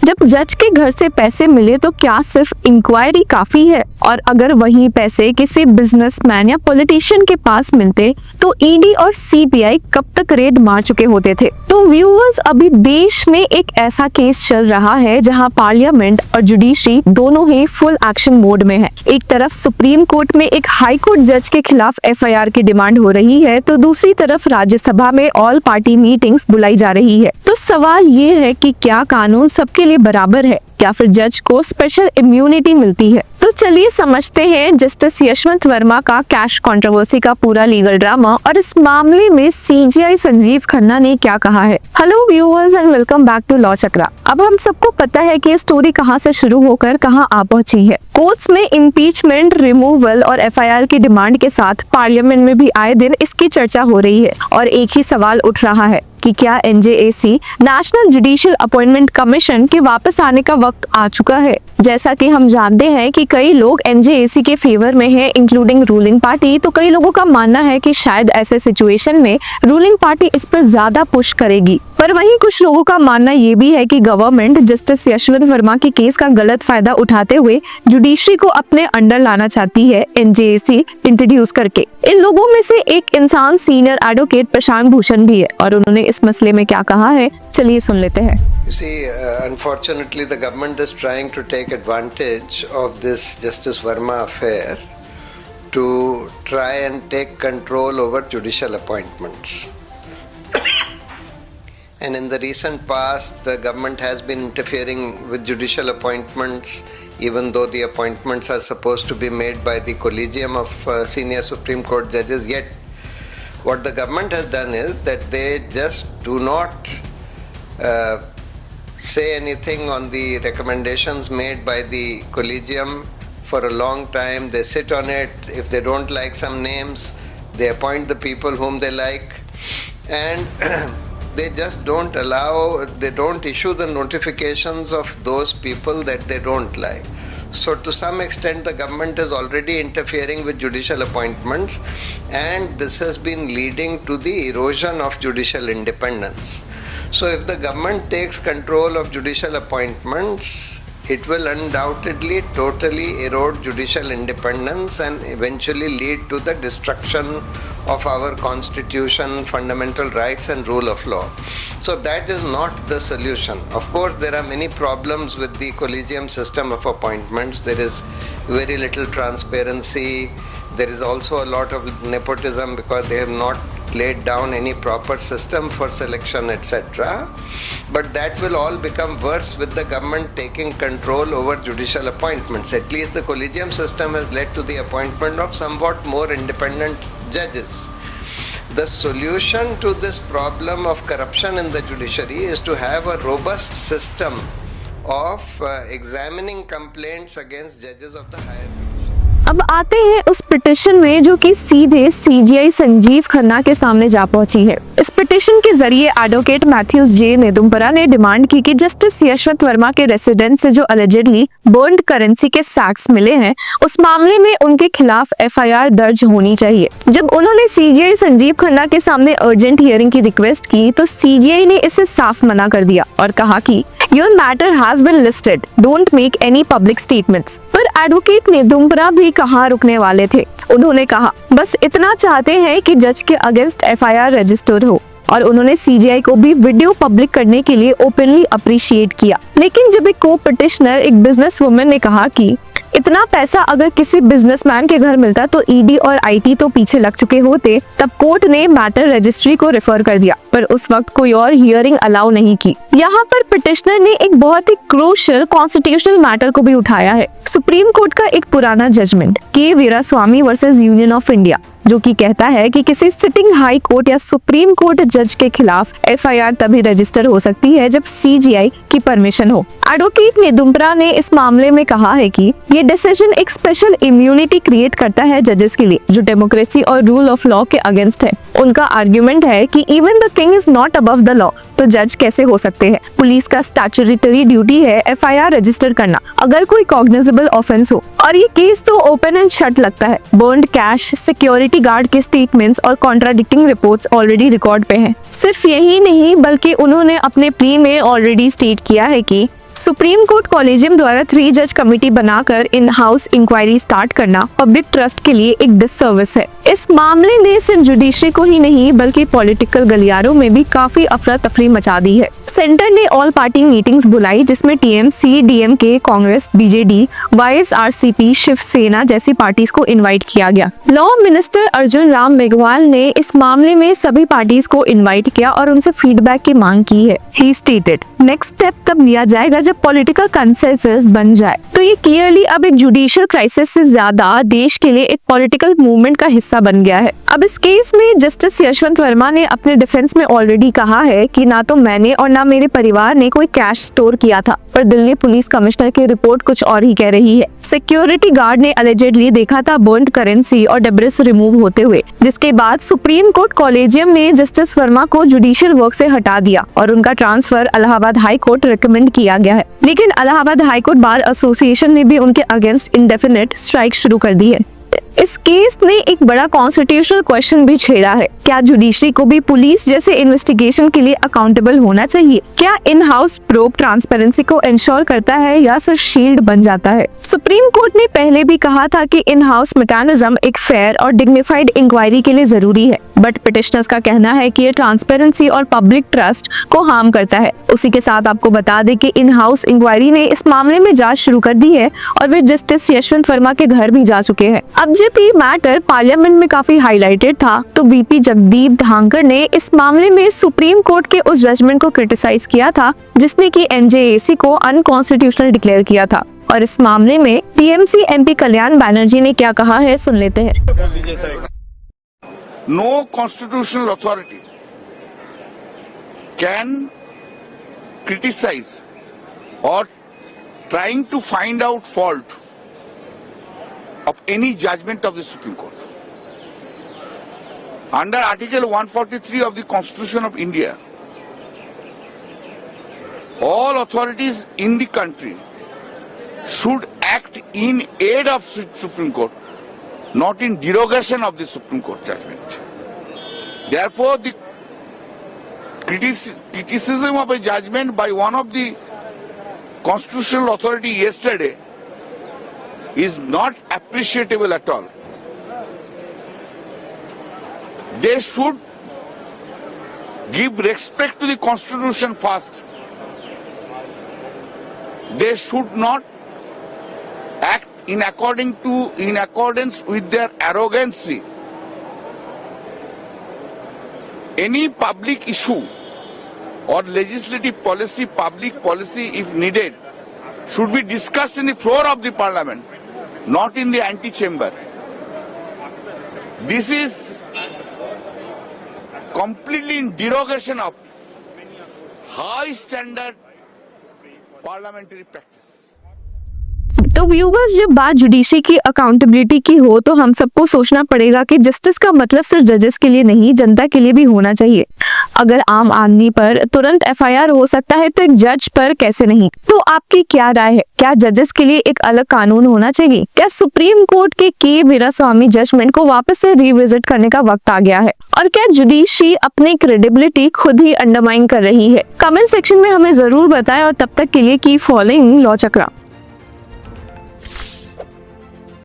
जब जज के घर से पैसे मिले तो क्या सिर्फ इंक्वायरी काफी है? और अगर वही पैसे किसी बिजनेसमैन या पॉलिटिशियन के पास मिलते तो ईडी और सीबीआई कब तक रेड मार चुके होते थे। तो व्यूअर्स, अभी देश में एक ऐसा केस चल रहा है जहां पार्लियामेंट और जुडिशरी दोनों ही फुल एक्शन मोड में है। एक तरफ सुप्रीम कोर्ट में एक हाई कोर्ट जज के खिलाफ एफआईआर की डिमांड हो रही है, तो दूसरी तरफ राज्यसभा में ऑल पार्टी मीटिंग्स बुलाई जा रही है। तो सवाल ये है कि क्या कानून सबके लिए बराबर है या फिर जज को स्पेशल इम्यूनिटी मिलती है। तो चलिए समझते हैं जस्टिस यशवंत वर्मा का कैश कंट्रोवर्सी का पूरा लीगल ड्रामा और इस मामले में सीजीआई संजीव खन्ना ने क्या कहा है। Hello viewers and welcome back to law Chakra. अब हम सबको पता है कि ये स्टोरी कहां से शुरू होकर कहां आ पहुंची है। कोर्ट्स में इम्पीचमेंट, रिमूवल और एफआईआर की डिमांड के साथ पार्लियामेंट में भी आए दिन इसकी चर्चा हो रही है और एक ही सवाल उठ रहा है कि क्या NJAC national judicial appointment commission के वापस आने का वक्त आ चुका है। जैसा कि हम जानते हैं कि कई लोग एनजेएसी के फेवर में हैं, इंक्लूडिंग रूलिंग पार्टी। तो कई लोगों का मानना है कि शायद ऐसे सिचुएशन में रूलिंग पार्टी इस पर ज्यादा पुश करेगी। पर वहीं कुछ लोगों का मानना ये भी है कि गवर्नमेंट जस्टिस यशवंत वर्मा के केस का गलत फायदा उठाते हुए जुडिशरी को अपने अंडर लाना चाहती है एनजेएसी इंट्रोड्यूस करके। इन लोगों में से एक इंसान सीनियर एडवोकेट प्रशांत भूषण भी है और उन्होंने इस मसले में क्या कहा है, चलिए सुन लेते हैं। You see, unfortunately, the government is trying to take advantage of this Justice Verma affair to try and take control over judicial appointments. And in the recent past, the government has been interfering with judicial appointments, even though the appointments are supposed to be made by the collegium of senior Supreme Court judges. Yet, what the government has done is that they just do not say anything on the recommendations made by the collegium for a long time. They sit on it. If they don't like some names, they appoint the people whom they like, and they just don't they don't issue the notifications of those people that they don't like. So to some extent the government is already interfering with judicial appointments, and this has been leading to the erosion of judicial independence. So if the government takes control of judicial appointments, it will undoubtedly totally erode judicial independence and eventually lead to the destruction of our constitution, fundamental rights and rule of law. So that is not the solution. Of course, there are many problems with the collegium system of appointments. There is very little transparency. There is also a lot of nepotism because they have not laid down any proper system for selection, etc. But that will all become worse with the government taking control over judicial appointments. At least the collegium system has led to the appointment of somewhat more independent judges. The solution to this problem of corruption in the judiciary is to have a robust system of examining complaints against judges of the higher court. अब आते हैं उस petition में जो कि सीधे CGI Sanjeev Khanna के सामने जा पहुंची है। इस पिटिशन के जरिए एडवोकेट मैथ्यूज जे नेदुम्परा ने डिमांड की कि जस्टिस यशवंत वर्मा के रेसिडेंस से जो अलेजेडली बर्न्ड करेंसी के सैक्स मिले हैं, उस मामले में उनके खिलाफ एफआईआर दर्ज होनी चाहिए। जब उन्होंने सीजीआई संजीव खन्ना के सामने अर्जेंट हियरिंग की रिक्वेस्ट की तो सीजीआई ने इसे साफ मना कर दिया और कहा कि your matter has been listed, don't make any public statements. पर एडवोकेट नेदुम्परा भी कहाँ रुकने वाले थे। उन्होंने कहा बस इतना चाहते हैं कि जज के अगेंस्ट एफआईआर रजिस्टर्ड हो, और उन्होंने सीजीआई को भी वीडियो पब्लिक करने के लिए ओपनली अप्रिशिएट किया। लेकिन जब एक को पिटिशनर, एक बिजनेस वुमन ने कहा कि इतना पैसा अगर किसी बिजनेसमैन के घर मिलता तो ईडी और आईटी तो पीछे लग चुके होते, तब कोर्ट ने मैटर रजिस्ट्री को रेफर कर दिया, पर उस वक्त कोई और हियरिंग अलाउ नहीं की। यहाँ पर पिटिशनर ने एक बहुत ही क्रूशियल कॉन्स्टिट्यूशनल मैटर को भी उठाया है। सुप्रीम कोर्ट का एक पुराना judgment K Veeraswami versus Union of India, जो कि कहता है कि किसी सिटिंग हाई कोर्ट या सुप्रीम कोर्ट जज के खिलाफ एफआईआर तभी रजिस्टर हो सकती है जब सीजीआई की परमिशन हो। एडवोकेट नेदुम्परा ने इस मामले में कहा है कि ये डिसीजन एक स्पेशल इम्यूनिटी क्रिएट करता है जजेस के लिए, जो डेमोक्रेसी और रूल ऑफ लॉ के अगेंस्ट है। उनका आर्ग्यूमेंट है कि even the king is not above the law, तो जज कैसे हो सकते हैं। पुलिस का स्टैट्यूटरी ड्यूटी है एफआईआर रजिस्टर करना अगर कोई कॉग्निजेबल ऑफेंस हो, और ये केस तो ओपन एंड शट लगता है। बर्न्ड कैश, सिक्योरिटी गार्ड के स्टेटमेंट्स और कॉन्ट्राडिक्टिंग रिपोर्ट्स ऑलरेडी रिकॉर्ड पे हैं। सिर्फ यही नहीं बल्कि उन्होंने अपने प्ली में ऑलरेडी स्टेट किया है कि सुप्रीम कोर्ट कॉलेजियम द्वारा 3 जज कमेटी बनाकर इन हाउस इंक्वायरी स्टार्ट करना पब्लिक ट्रस्ट के लिए एक डिससर्विस है। इस मामले ने सिर्फ जुडिशरी को ही नहीं बल्कि पॉलिटिकल गलियारों में भी काफी अफरा तफरी मचा दी है। सेंटर ने ऑल पार्टी मीटिंग्स बुलाई जिसमें TMC, DMK, Congress, BJD, YSRCP, Shiv Sena जैसी पार्टीज को इनवाइट किया गया। लॉ मिनिस्टर अर्जुन राम मेघवाल ने इस मामले में सभी पार्टीज को इनवाइट किया और उनसे फीडबैक की मांग की है। ही स्टेटेड, नेक्स्ट स्टेप तब लिया जाएगा जब पॉलिटिकल कंसेंसस बन जाए। तो ये क्लियरली अब एक जुडिशियल क्राइसिस से ज्यादा देश के लिए एक पॉलिटिकल मूवमेंट का हिस्सा बन गया है। अब इस केस में जस्टिस यशवंत वर्मा ने अपने डिफेंस में ऑलरेडी कहा है कि ना तो मैंने और ना मेरे परिवार ने कोई कैश स्टोर किया था, पर दिल्ली पुलिस कमिश्नर की रिपोर्ट कुछ और ही कह रही है। सिक्योरिटी गार्ड ने अलेजेडली देखा था बर्न्ड करेंसी और डेब्रिस रिमूव होते हुए, जिसके बाद सुप्रीम कोर्ट कॉलेजियम ने जस्टिस वर्मा को जुडिशियल वर्क से हटा दिया और उनका transfer Allahabad high court recommend किया गया है। लेकिन Allahabad high court bar association ने भी उनके अगेंस्ट इंडेफिनिट स्ट्राइक शुरू कर दी है। इस केस ने एक बड़ा कॉन्स्टिट्यूशनल क्वेश्चन भी छेड़ा है। क्या जुडिशरी को भी पुलिस जैसे इन्वेस्टिगेशन के लिए अकाउंटेबल होना चाहिए? क्या इन हाउस प्रोब ट्रांसपेरेंसी को इंश्योर करता है या सिर्फ शील्ड बन जाता है? सुप्रीम कोर्ट ने पहले भी कहा था कि इन हाउस मैकेनिज्म एक फेयर और डिग्निफाइड इंक्वायरी के लिए जरूरी है, बट पिटिशनर्स का कहना है कि ये ट्रांसपेरेंसी और पब्लिक ट्रस्ट को हार्म करता है। उसी के साथ आपको बता दें कि इन हाउस इंक्वायरी ने इस मामले में जांच शुरू कर दी है और वे जस्टिस यशवंत वर्मा के घर भी जा चुके हैं। अब जब ये मैटर पार्लियामेंट में काफी हाईलाइटेड था तो वीपी जगदीप धांकर ने इस मामले में सुप्रीम कोर्ट के उस जजमेंट को क्रिटिसाइज किया था जिसने कि एनजेएसी को अनकॉन्स्टिट्यूशनल डिक्लेयर किया था। और इस मामले में टीएमसी एमपी कल्याण बैनर्जी ने क्या कहा है, सुन लेते हैं। No constitutional authority can criticize or trying to find out fault of any judgment of the Supreme Court. Under Article 143 of the Constitution of India, all authorities in the country should act in aid of Supreme Court, not in derogation of the Supreme Court judgment. Therefore, the criticism of a judgment by one of the constitutional authority yesterday is not appreciable at all. They should give respect to the Constitution first. They should not act in accordance with their arrogancy. Any public issue or legislative policy, public policy if needed, should be discussed in the floor of the parliament, not in the antechamber. This is completely in derogation of high standard parliamentary practice. तो viewers, जब बात judiciary की accountability की हो तो हम सबको सोचना पड़ेगा कि जस्टिस का मतलब सिर्फ जजेस के लिए नहीं, जनता के लिए भी होना चाहिए। अगर आम आदमी पर तुरंत एफआईआर हो सकता है तो एक जज पर कैसे नहीं? तो आपकी क्या राय है? क्या जजेस के लिए एक अलग कानून होना चाहिए? क्या सुप्रीम कोर्ट के वीरास्वामी जजमेंट को वापस से रिविजिट करने का वक्त आ गया है? और क्या जुडिशरी अपनी क्रेडिबिलिटी खुद ही अंडरमाइन कर रही है? कमेंट सेक्शन में हमें जरूर बताएं और तब तक के लिए कीप फॉलोइंग लॉ चक्रा।